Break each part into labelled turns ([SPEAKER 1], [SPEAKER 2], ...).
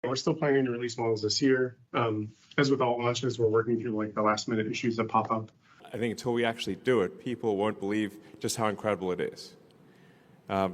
[SPEAKER 1] We're still planning to release models this year. As with all launches, we're working through like the last minute issues that pop up.
[SPEAKER 2] I think until we actually do it, people won't believe just how incredible it is.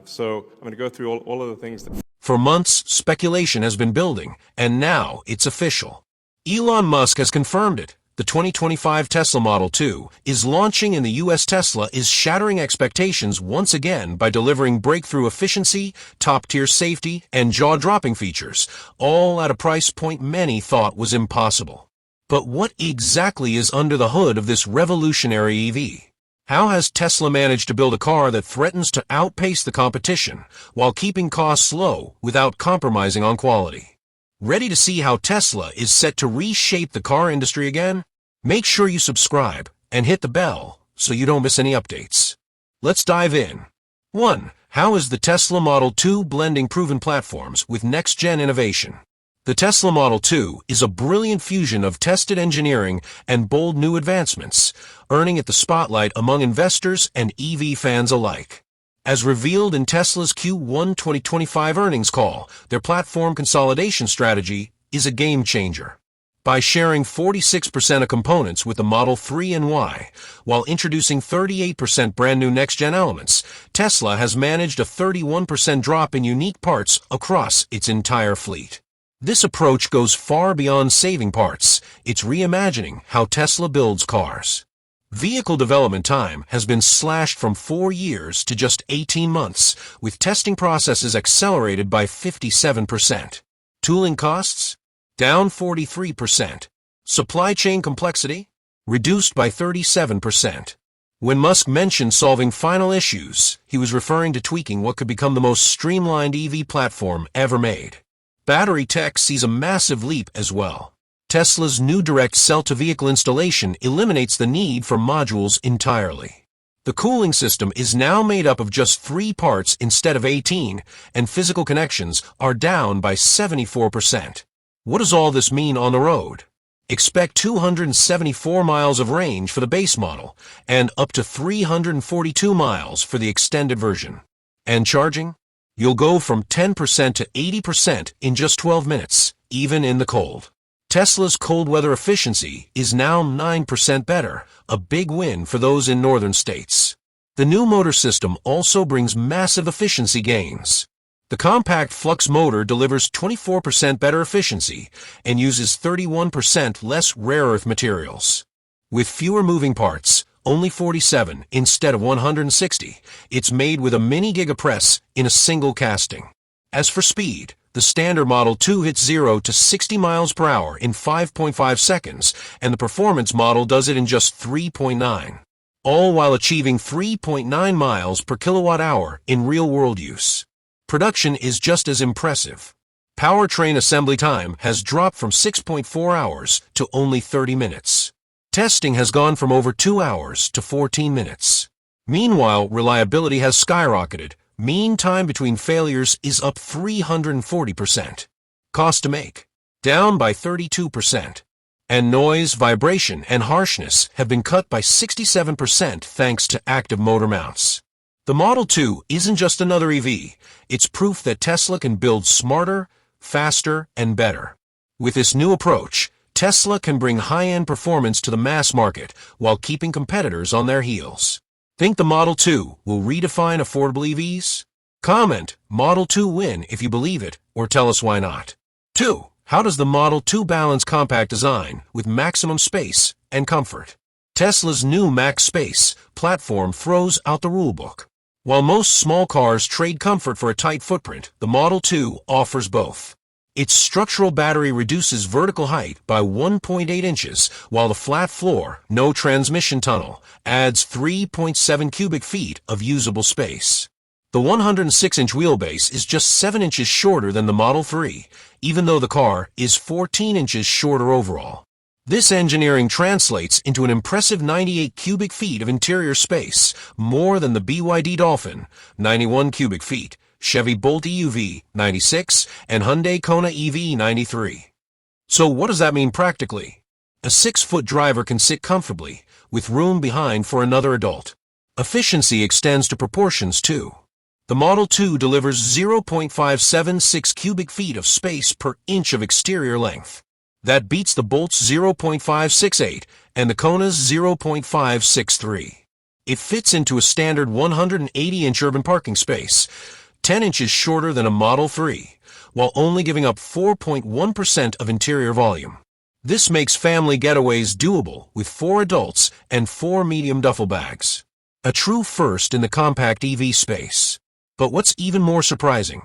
[SPEAKER 2] So I'm going to go through all of the things that...
[SPEAKER 3] For months, speculation has been building, and now it's official. Elon Musk has confirmed it. The 2025 Tesla Model 2 is launching in the U.S. Tesla is shattering expectations once again by delivering breakthrough efficiency, top-tier safety, and jaw-dropping features, all at a price point many thought was impossible. But what exactly is under the hood of this revolutionary EV? How has Tesla managed to build a car that threatens to outpace the competition while keeping costs low without compromising on quality? Ready to see how Tesla is set to reshape the car industry again? Make sure you subscribe and hit the bell so you don't miss any updates. Let's dive in. 1. How is the Tesla Model 2 blending proven platforms with next-gen innovation? The Tesla Model 2 is a brilliant fusion of tested engineering and bold new advancements, earning it the spotlight among investors and EV fans alike. As revealed in Tesla's Q1 2025 earnings call, their platform consolidation strategy is a game-changer. By sharing 46% of components with the Model 3 and Y, while introducing 38% brand-new next-gen elements, Tesla has managed a 31% drop in unique parts across its entire fleet. This approach goes far beyond saving parts. It's reimagining how Tesla builds cars. Vehicle development time has been slashed from 4 years to just 18 months, with testing processes accelerated by 57%. Tooling costs? Down 43%. Supply chain complexity? Reduced by 37%. When Musk mentioned solving final issues, he was referring to tweaking what could become the most streamlined EV platform ever made. Battery tech sees a massive leap as well. Tesla's new direct cell-to-vehicle installation eliminates the need for modules entirely. The cooling system is now made up of just 3 parts instead of 18, and physical connections are down by 74%. What does all this mean on the road? Expect 274 miles of range for the base model and up to 342 miles for the extended version. And charging? You'll go from 10% to 80% in just 12 minutes, even in the cold. Tesla's cold weather efficiency is now 9% better, a big win for those in northern states. The new motor system also brings massive efficiency gains. The compact flux motor delivers 24% better efficiency and uses 31% less rare earth materials. With fewer moving parts, only 47 instead of 160, it's made with a mini gigapress in a single casting. As for speed, the standard Model 2 hits 0 to 60 miles per hour in 5.5 seconds, and the performance model does it in just 3.9, all while achieving 3.9 miles per kilowatt hour in real-world use. Production is just as impressive. Powertrain assembly time has dropped from 6.4 hours to only 30 minutes. Testing has gone from over 2 hours to 14 minutes. Meanwhile, reliability has skyrocketed. Mean time between failures is up 340%. Cost to make? Down by 32%. And noise, vibration, and harshness have been cut by 67% thanks to active motor mounts. The Model 2 isn't just another EV. It's proof that Tesla can build smarter, faster, and better. With this new approach, Tesla can bring high-end performance to the mass market while keeping competitors on their heels. Think the Model 2 will redefine affordable EVs? Comment Model 2 win if you believe it, or tell us why not. 2. How does the Model 2 balance compact design with maximum space and comfort? Tesla's new Max Space platform throws out the rulebook. While most small cars trade comfort for a tight footprint, the Model 2 offers both. Its structural battery reduces vertical height by 1.8 inches, while the flat floor, no transmission tunnel, adds 3.7 cubic feet of usable space. The 106-inch wheelbase is just 7 inches shorter than the Model 3, even though the car is 14 inches shorter overall. This engineering translates into an impressive 98 cubic feet of interior space, more than the BYD Dolphin, 91 cubic feet, Chevy Bolt EUV, 96, and Hyundai Kona EV, 93. So what does that mean practically? A 6-foot driver can sit comfortably, with room behind for another adult. Efficiency extends to proportions too. The Model 2 delivers 0.576 cubic feet of space per inch of exterior length. That beats the Bolt's 0.568 and the Kona's 0.563. It fits into a standard 180-inch urban parking space, 10 inches shorter than a Model 3, while only giving up 4.1% of interior volume. This makes family getaways doable with 4 adults and 4 medium duffel bags. A true first in the compact EV space. But what's even more surprising,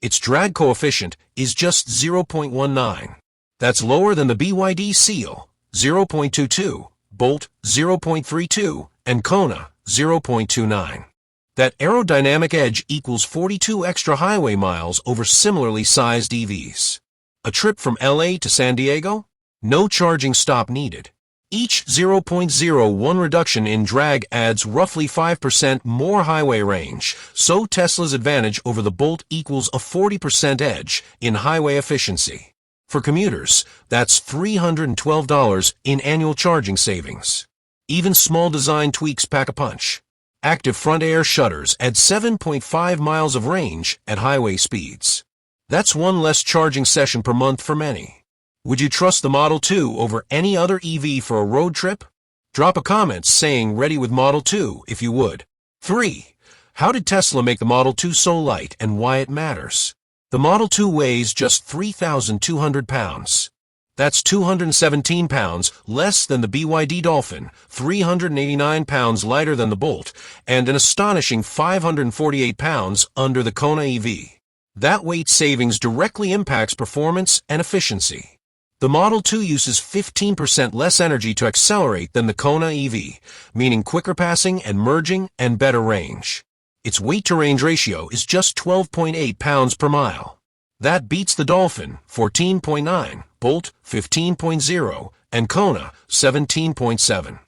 [SPEAKER 3] its drag coefficient is just 0.19. That's lower than the BYD Seal, 0.22, Bolt, 0.32, and Kona, 0.29. That aerodynamic edge equals 42 extra highway miles over similarly sized EVs. A trip from LA to San Diego? No charging stop needed. Each 0.01 reduction in drag adds roughly 5% more highway range, so Tesla's advantage over the Bolt equals a 40% edge in highway efficiency. For commuters, that's $312 in annual charging savings. Even small design tweaks pack a punch. Active front air shutters add 7.5 miles of range at highway speeds. That's one less charging session per month for many. Would you trust the Model 2 over any other EV for a road trip? Drop a comment saying ready with Model 2 if you would. 3. How did Tesla make the Model 2 so light and why it matters? The Model 2 weighs just 3,200 pounds. That's 217 pounds less than the BYD Dolphin, 389 pounds lighter than the Bolt, and an astonishing 548 pounds under the Kona EV. That weight savings directly impacts performance and efficiency. The Model 2 uses 15% less energy to accelerate than the Kona EV, meaning quicker passing and merging and better range. Its weight-to-range ratio is just 12.8 pounds per mile. That beats the Dolphin, 14.9, Bolt, 15.0, and Kona, 17.7.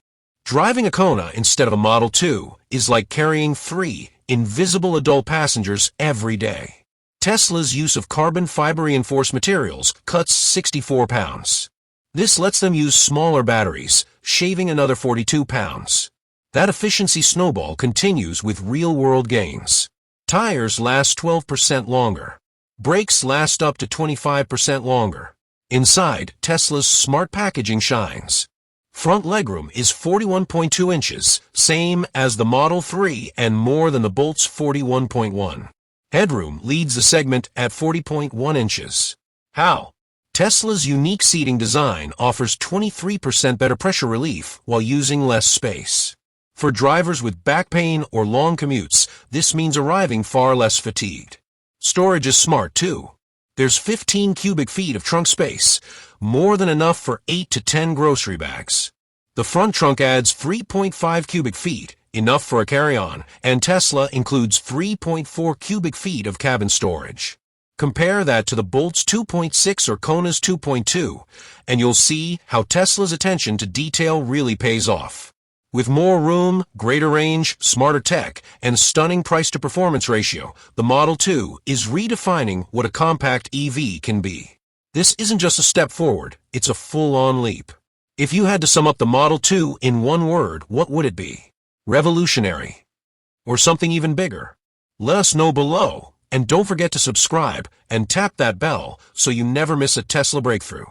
[SPEAKER 3] Driving a Kona instead of a Model 2 is like carrying 3 invisible adult passengers every day. Tesla's use of carbon fiber reinforced materials cuts 64 pounds. This lets them use smaller batteries, shaving another 42 pounds. That efficiency snowball continues with real-world gains. Tires last 12% longer. Brakes last up to 25% longer. Inside, Tesla's smart packaging shines. Front legroom is 41.2 inches, same as the Model 3 and more than the Bolt's 41.1. Headroom leads the segment at 40.1 inches. How? Tesla's unique seating design offers 23% better pressure relief while using less space. For drivers with back pain or long commutes, this means arriving far less fatigued. Storage is smart too. There's 15 cubic feet of trunk space, more than enough for 8 to 10 grocery bags. The front trunk adds 3.5 cubic feet, enough for a carry-on, and Tesla includes 3.4 cubic feet of cabin storage. Compare that to the Bolt's 2.6 or Kona's 2.2, and you'll see how Tesla's attention to detail really pays off. With more room, greater range, smarter tech, and stunning price-to-performance ratio, the Model 2 is redefining what a compact EV can be. This isn't just a step forward, it's a full-on leap. If you had to sum up the Model 2 in one word, what would it be? Revolutionary. Or something even bigger? Let us know below, and don't forget to subscribe and tap that bell so you never miss a Tesla breakthrough.